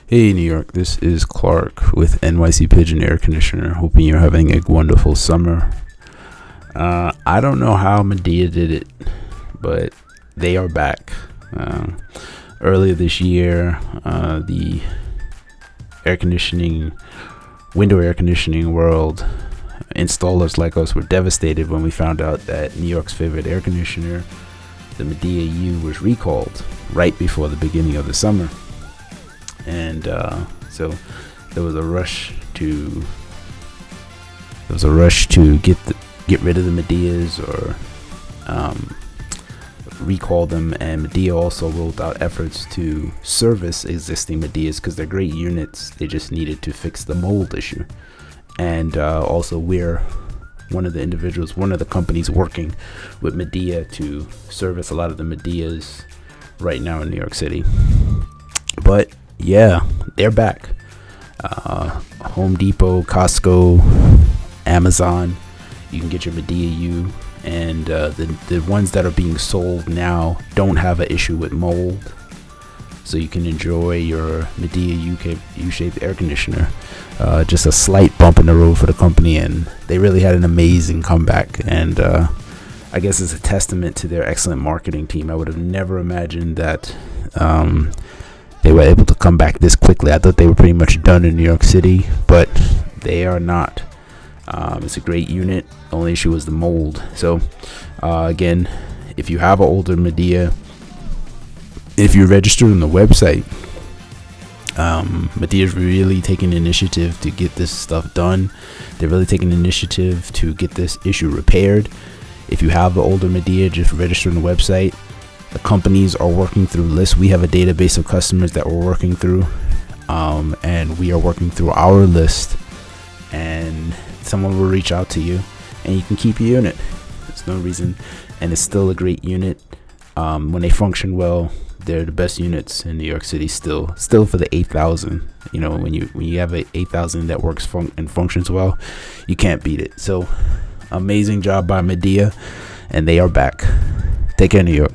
Hey New York, this is Clark with NYC Pigeon Air Conditioner. Hoping you're having a wonderful summer. I don't know how Midea did it, but they are back. Earlier this year, the window air conditioning world, installers like us were devastated when we found out that New York's favorite air conditioner, the Midea U, was recalled right before the beginning of the summer. And so there was a rush to get rid of the Mideas or recall them. And Midea also rolled out efforts to service existing Mideas because they're great units. They just needed to fix the mold issue. And also we're one of the companies working with Midea to service a lot of the Mideas right now in New York City. But yeah, they're back. Home Depot, Costco, Amazon, you can get your Midea U, and the ones that are being sold now don't have an issue with mold, so you can enjoy your Midea U-shaped air conditioner. Just a slight bump in the road for the company, and they really had an amazing comeback, and I guess it's a testament to their excellent marketing team. I would have never imagined that they were able to come back this quickly. I thought they were pretty much done in New York City, but they are not. It's a great unit. The only issue was the mold. So again, if you have an older Midea, if you register on the website, Midea is really taking initiative to get this stuff done. They're really taking initiative to get this issue repaired. If you have an older Midea, just register on the website. The companies are working through lists. We have a database of customers that we're working through, and we are working through our list, and someone will reach out to you and you can keep your unit. There's no reason, and it's still a great unit. When they function well, they're the best units in New York City still for the 8000. You know, when you have a 8000 that works and functions well, you can't beat it. So amazing job by Midea, and they are back. Take care, New York.